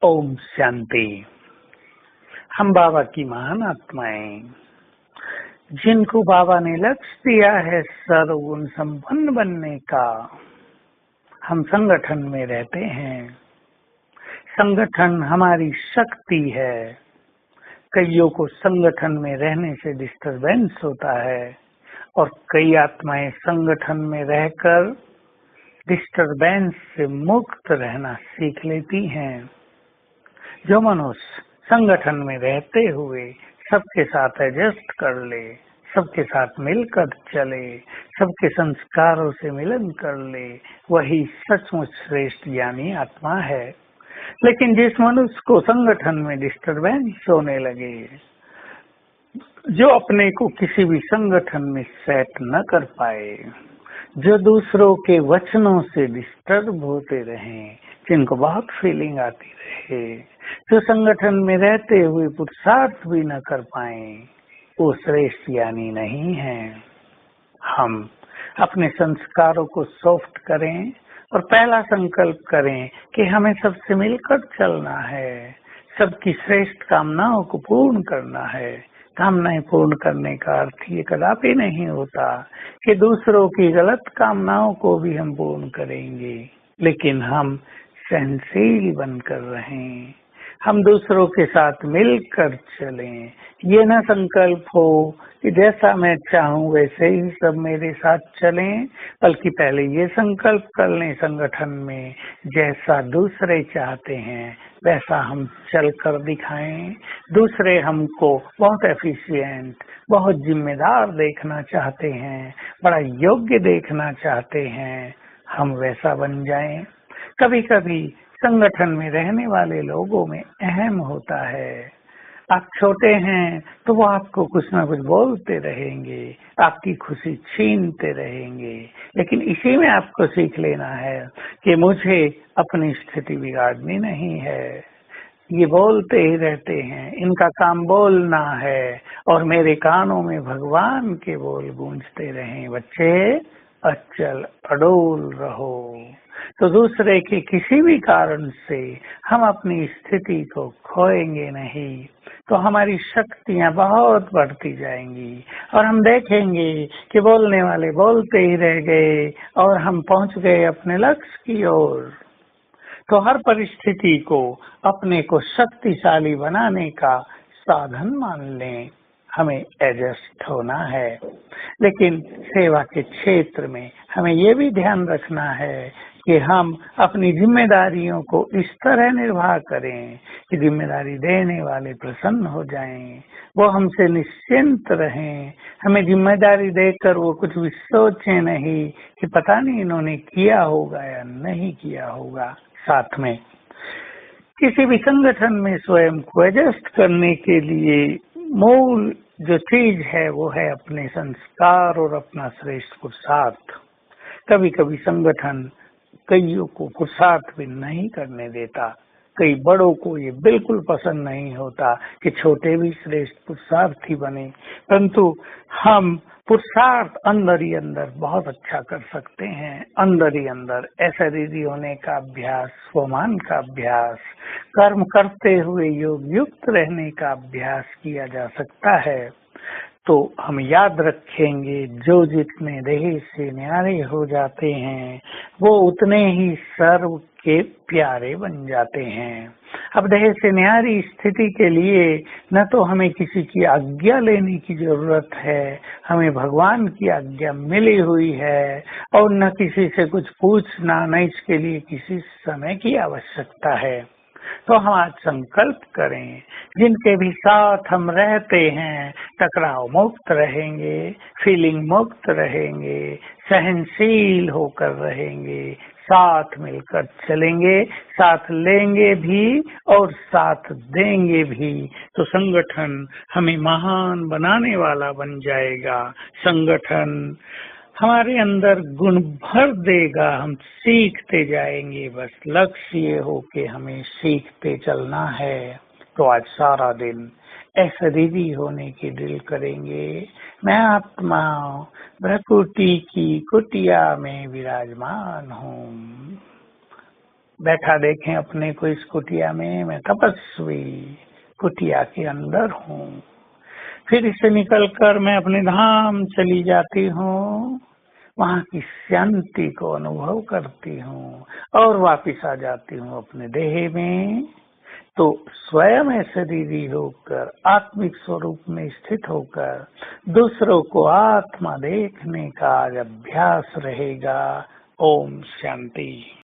ओम शांति। हम बाबा की महान आत्माएं, जिनको बाबा ने लक्ष्य दिया है सर्वगुण संपन्न बनने का। हम संगठन में रहते हैं। संगठन हमारी शक्ति है। कईयों को संगठन में रहने से डिस्टरबेंस होता है और कई आत्माएं संगठन में रहकर डिस्टरबेंस से मुक्त रहना सीख लेती हैं। जो मनुष्य संगठन में रहते हुए सबके साथ एडजस्ट कर ले, सबके साथ मिलकर चले, सबके संस्कारों से मिलन कर ले, वही सचमुच श्रेष्ठ ज्ञानी आत्मा है। लेकिन जिस मनुष्य को संगठन में डिस्टरबेंस होने लगे, जो अपने को किसी भी संगठन में सेट न कर पाए, जो दूसरों के वचनों से डिस्टर्ब होते रहें, जिनको बहुत फीलिंग आती रहे, जो संगठन में रहते हुए पुरुषार्थ भी न कर पाए, वो श्रेष्ठ ज्ञानी नहीं है। हम अपने संस्कारों को सॉफ्ट करें और पहला संकल्प करें कि हमें सबसे मिलकर चलना है, सबकी श्रेष्ठ कामनाओं को पूर्ण करना है। कामनाएं पूर्ण करने का अर्थ ये कदापि नहीं होता कि दूसरों की गलत कामनाओं को भी हम पूर्ण करेंगे, लेकिन हम सहनशील बनकर रहें, हम दूसरों के साथ मिलकर चलें। ये ना संकल्प हो कि जैसा मैं चाहूं वैसे ही सब मेरे साथ चलें, बल्कि पहले ये संकल्प कर लें संगठन में जैसा दूसरे चाहते हैं वैसा हम चल कर दिखाएं। दूसरे हमको बहुत एफिशिएंट, बहुत जिम्मेदार देखना चाहते हैं, बड़ा योग्य देखना चाहते हैं, हम वैसा बन जाएं। कभी कभी संगठन में रहने वाले लोगों में अहम होता है। आप छोटे हैं तो वो आपको कुछ ना कुछ बोलते रहेंगे, आपकी खुशी छीनते रहेंगे, लेकिन इसी में आपको सीख लेना है कि मुझे अपनी स्थिति बिगाड़नी नहीं है। ये बोलते ही रहते हैं, इनका काम बोलना है और मेरे कानों में भगवान के बोल गूंजते रहें। बच्चे अचल अडोल रहो। तो दूसरे के किसी भी कारण से हम अपनी स्थिति को खोएंगे नहीं, तो हमारी शक्तियां बहुत बढ़ती जाएंगी और हम देखेंगे कि बोलने वाले बोलते ही रह गए और हम पहुंच गए अपने लक्ष्य की ओर। तो हर परिस्थिति को अपने को शक्तिशाली बनाने का साधन मान लें। हमें एडजस्ट होना है, लेकिन सेवा के क्षेत्र में हमें ये भी ध्यान रखना है कि हम अपनी जिम्मेदारियों को इस तरह निर्वाह करें कि जिम्मेदारी देने वाले प्रसन्न हो जाएं, वो हमसे निश्चिंत रहें। हमें जिम्मेदारी देकर वो कुछ भी सोचें नहीं कि पता नहीं इन्होंने किया होगा या नहीं किया होगा। साथ में किसी भी संगठन में स्वयं को एडजस्ट करने के लिए मूल जो चीज है वो है अपने संस्कार और अपना श्रेष्ठ पुरुषार्थ। कभी कभी संगठन कईयों को पुरुषार्थ भी नहीं करने देता। कई बड़ों को ये बिल्कुल पसंद नहीं होता कि छोटे भी श्रेष्ठ पुरुषार्थी बने, परंतु हम पुरुषार्थ अंदर ही अंदर बहुत अच्छा कर सकते हैं। अंदर ही अंदर ऐश्वर्य होने का अभ्यास, स्वमान का अभ्यास, कर्म करते हुए योग युक्त रहने का अभ्यास किया जा सकता है। तो हम याद रखेंगे, जो जितने देह से न्यारे हो जाते हैं वो उतने ही सर्व के प्यारे बन जाते हैं। अब देह से न्यारी स्थिति के लिए न तो हमें किसी की आज्ञा लेने की जरूरत है, हमें भगवान की आज्ञा मिली हुई है, और न किसी से कुछ पूछना, न इसके लिए किसी समय की आवश्यकता है। तो हम आज संकल्प करें, जिनके भी साथ हम रहते हैं टकराव मुक्त रहेंगे, फीलिंग मुक्त रहेंगे, सहनशील होकर रहेंगे, साथ मिलकर चलेंगे, साथ लेंगे भी और साथ देंगे भी। तो संगठन हमें महान बनाने वाला बन जाएगा। संगठन हमारे अंदर गुण भर देगा, हम सीखते जाएंगे। बस लक्ष्य ये हो कि हमें सीखते चलना है। तो आज सारा दिन ऐसे दीदी होने की ड्रिल करेंगे। मैं आत्मा प्रकृति की कुटिया में विराजमान हूँ। बैठा देखें अपने को इस कुटिया में, मैं तपस्वी कुटिया के अंदर हूँ। फिर इससे निकलकर मैं अपने धाम चली जाती हूँ, वहाँ की शांति को अनुभव करती हूँ और वापिस आ जाती हूँ अपने देह में। तो स्वयं शरीरी होकर आत्मिक स्वरूप में स्थित होकर दूसरों को आत्मा देखने का आज अभ्यास रहेगा। ओम शांति।